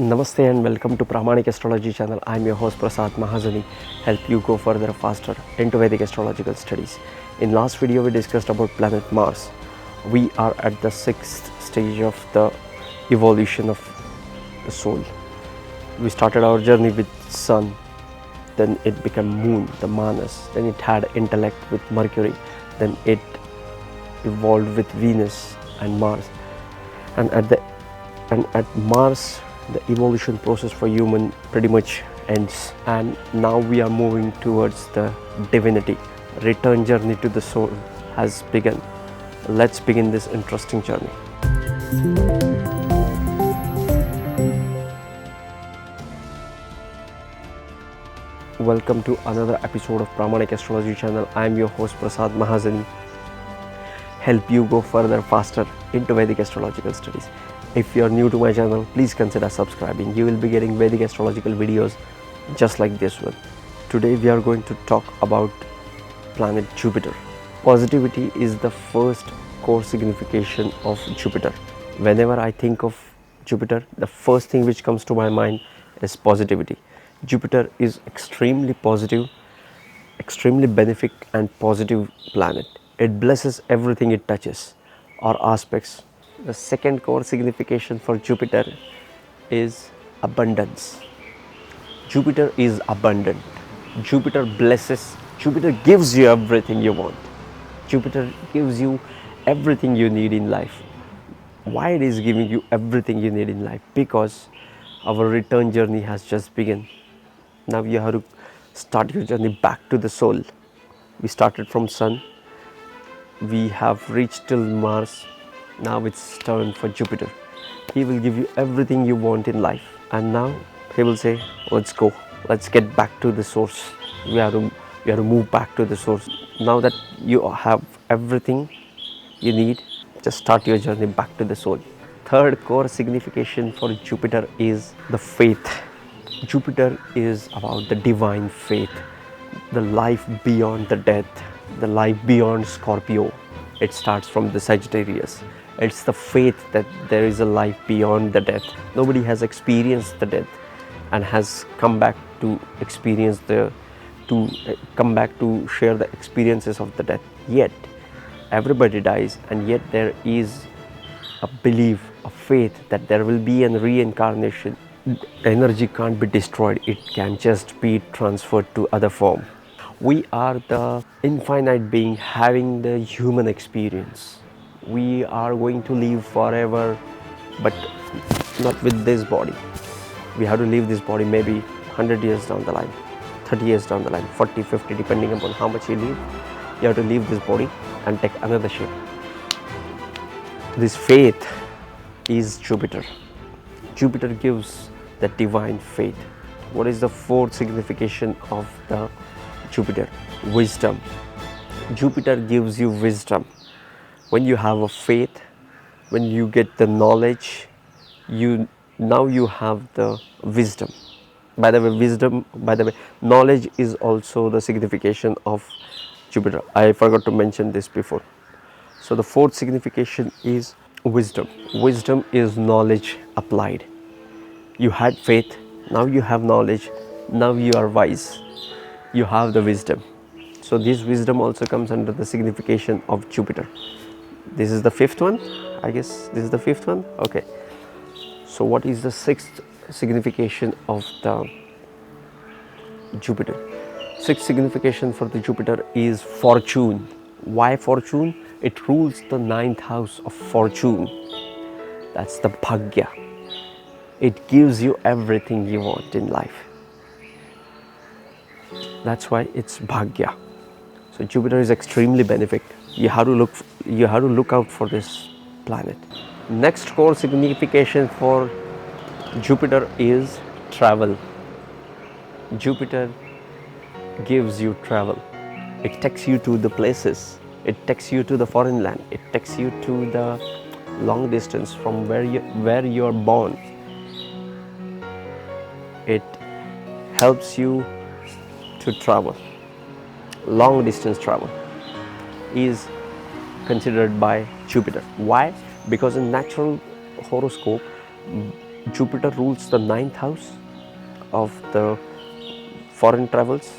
Namaste and welcome to Vedic Astrology channel. I am your host Prasad Mahazani, help you go further faster into Vedic astrological studies. In last video we discussed about planet Mars. We are at the sixth stage of the evolution of the soul. We started our journey with Sun, then it became Moon, the Manas, then it had intellect with Mercury, then it evolved with Venus and Mars, and at Mars the evolution process for human pretty much ends, and now we are moving towards the divinity. Return journey to the soul has begun. Let's begin this interesting journey. Welcome to another episode of Vedic Astrology channel. I am your host Prasad Mahazani, help you go further faster into Vedic astrological studies. If you are new to my channel, please consider subscribing. You will be getting Vedic astrological videos just like this one. Today we are going to talk about planet Jupiter. Positivity is the first core signification of Jupiter. Whenever I think of Jupiter, the first thing which comes to my mind is positivity. Jupiter is extremely positive, extremely benefic and positive planet. It blesses everything it touches or aspects. The second core signification for Jupiter is abundance. Jupiter is abundant. Jupiter blesses. Jupiter gives you everything you want. Jupiter gives you everything you need in life. Why it is giving you everything you need in life? Because our return journey has just begun. Now you have to start your journey back to the soul. We started from Sun. We have reached till Mars. Now it's turn for Jupiter. He will give you everything you want in life, and now he will say, let's go, let's get back to the source. We have to move back to the source. Now that you have everything you need, just start your journey back to the soul. Third core signification for Jupiter is the faith. Jupiter is about the divine faith, the life beyond the death, the life beyond Scorpio. It starts from the Sagittarius. It's the faith that there is a life beyond the death. Nobody has experienced the death and has come back to experience come back to share the experiences of the death. Yet everybody dies, and yet there is a belief, a faith that there will be a reincarnation. Energy can't be destroyed, it can just be transferred to other form. We are the infinite being having the human experience. We are going to live forever, but not with this body. We have to leave this body maybe 100 years down the line, 30 years down the line, 40, 50, depending upon how much you live. You have to leave this body and take another shape. This faith is Jupiter. Jupiter gives the divine faith. What is the fourth signification of the Jupiter? Wisdom. Jupiter gives you wisdom. When you have a faith, when you get the knowledge, now you have the wisdom. By the way, knowledge is also the signification of Jupiter. I forgot to mention this before. So the fourth signification is wisdom. Wisdom is knowledge applied. You had faith, now you have knowledge, now you are wise. You have the wisdom. So this wisdom also comes under the signification of Jupiter. This is the fifth one, I guess. This is the fifth one. Okay. So what is the sixth signification of the Jupiter? Sixth signification for the Jupiter is fortune. Why fortune? It rules the ninth house of fortune. That's the Bhagya. It gives you everything you want in life. That's why it's Bhagya. So Jupiter is extremely benefic. You have to look out for this planet. Next core signification for Jupiter is travel. Jupiter gives you travel. It takes you to the places. It takes you to the foreign land. It takes you to the long distance from where you're born. It helps you to travel. Long distance travel is considered by Jupiter. Why? Because in natural horoscope, Jupiter rules the 9th house of the foreign travels,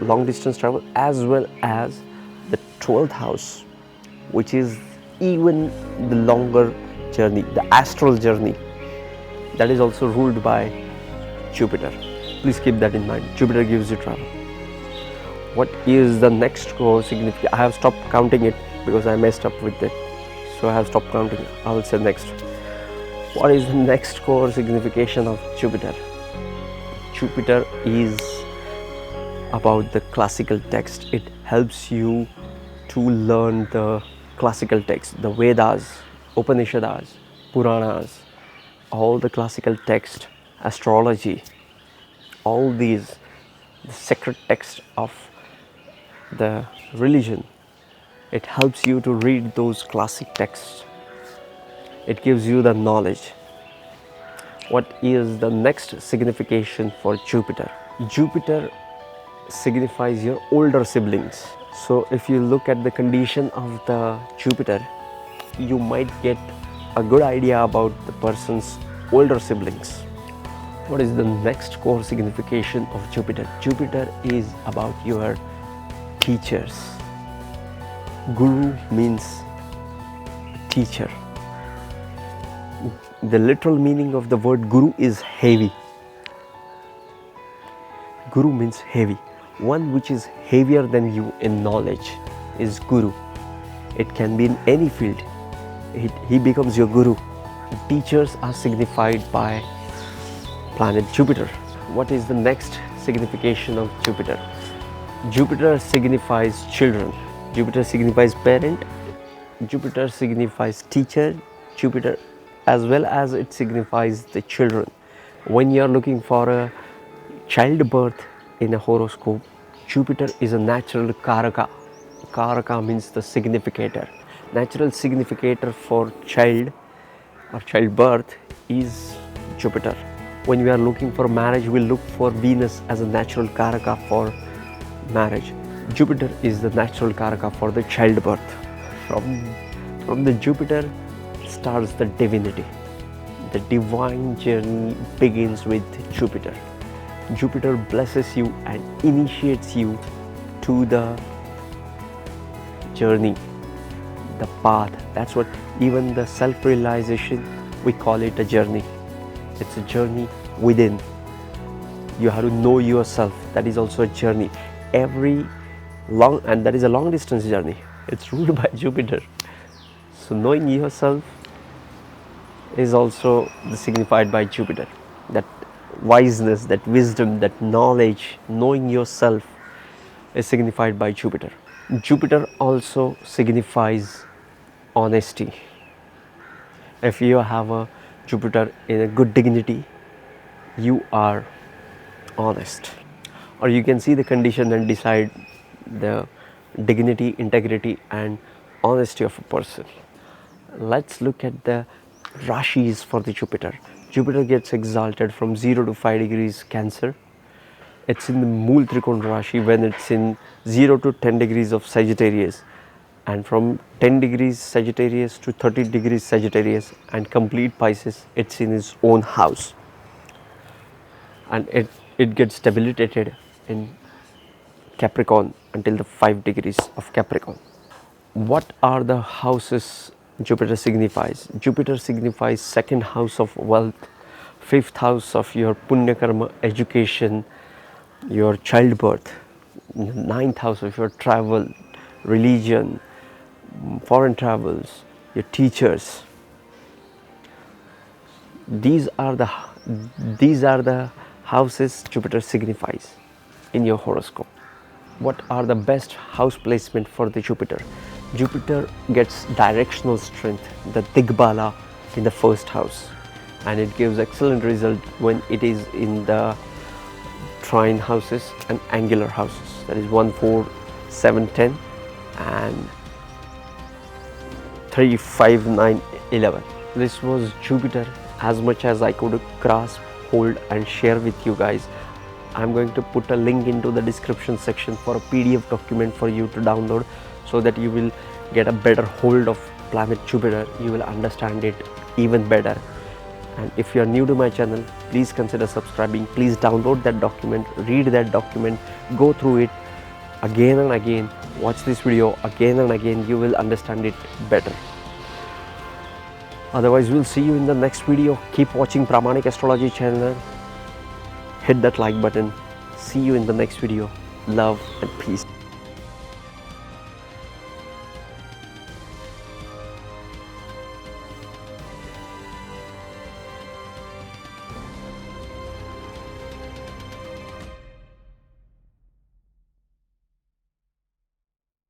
long distance travel, as well as the 12th house, which is even the longer journey, the astral journey, that is also ruled by Jupiter. Please keep that in mind. Jupiter gives you travel. What is the next core significance? I have stopped counting it because I messed up with it. So I have stopped counting it. I will say next. What is the next core signification of Jupiter? Jupiter is about the classical text. It helps you to learn the classical text, the Vedas, Upanishads, Puranas, all the classical text, astrology, all these, the sacred text of the religion. It helps you to read those classic texts. It gives you the knowledge. What is the next signification for Jupiter? Jupiter signifies your older siblings. So if you look at the condition of the Jupiter, you might get a good idea about the person's older siblings. What is the next core signification of Jupiter? Jupiter is about your teachers. Guru means teacher. The literal meaning of the word guru is heavy. Guru means heavy. One which is heavier than you in knowledge is guru. It can be in any field. He becomes your guru. Teachers are signified by planet Jupiter. What is the next signification of Jupiter? Jupiter signifies children. Jupiter signifies parent. Jupiter signifies teacher. Jupiter, as well as it signifies the children. When you are looking for a childbirth in a horoscope, Jupiter is a natural karaka. Karaka means the significator. Natural significator for child or childbirth is Jupiter. When we are looking for marriage, we look for Venus as a natural karaka for marriage. Jupiter is the natural karaka for the childbirth. From the Jupiter starts the divinity. The divine journey begins with Jupiter. Jupiter blesses you and initiates you to the journey, the path. That's what even the self-realization, we call it a journey. It's a journey within. You have to know yourself. That is also a journey. And that is a long distance journey. It's ruled by Jupiter. So knowing yourself is also signified by Jupiter. That wiseness, that wisdom, that knowledge, knowing yourself is signified by Jupiter. Jupiter also signifies honesty. If you have a Jupiter in a good dignity, you are honest. Or you can see the condition and decide the dignity, integrity and honesty of a person. Let's look at the Rashis for the Jupiter. Jupiter gets exalted from 0 to 5 degrees Cancer. It's in the Mool Trikon Rashi when it's in 0 to 10 degrees of Sagittarius, and from 10 degrees Sagittarius to 30 degrees Sagittarius and complete Pisces, it's in his own house. And it gets debilitated in Capricorn until the 5 degrees of Capricorn. What are the houses Jupiter signifies? Jupiter signifies 2nd house of wealth, 5th house of your Punya Karma, education, your childbirth, 9th house of your travel, religion, foreign travels, your teachers. These are the houses Jupiter signifies in your horoscope. What are the best house placement for the Jupiter? Jupiter gets directional strength, the Digbala, in the 1st house, and it gives excellent result when it is in the trine houses and angular houses, that is 1, 4, 7, 10 and 3, 5, 9, 11. This was Jupiter, as much as I could grasp, hold and share with you guys. I'm going to put a link into the description section for a PDF document for you to download, so that you will get a better hold of planet Jupiter. You will understand it even better, And if you are new to my channel, please consider subscribing. Please download that document, read that document, go through it again and again, watch this video again and again. You will understand it better. Otherwise, we'll see you in the next video. Keep watching Pramanic Astrology channel. Hit that like button. See you in the next video. Love and peace.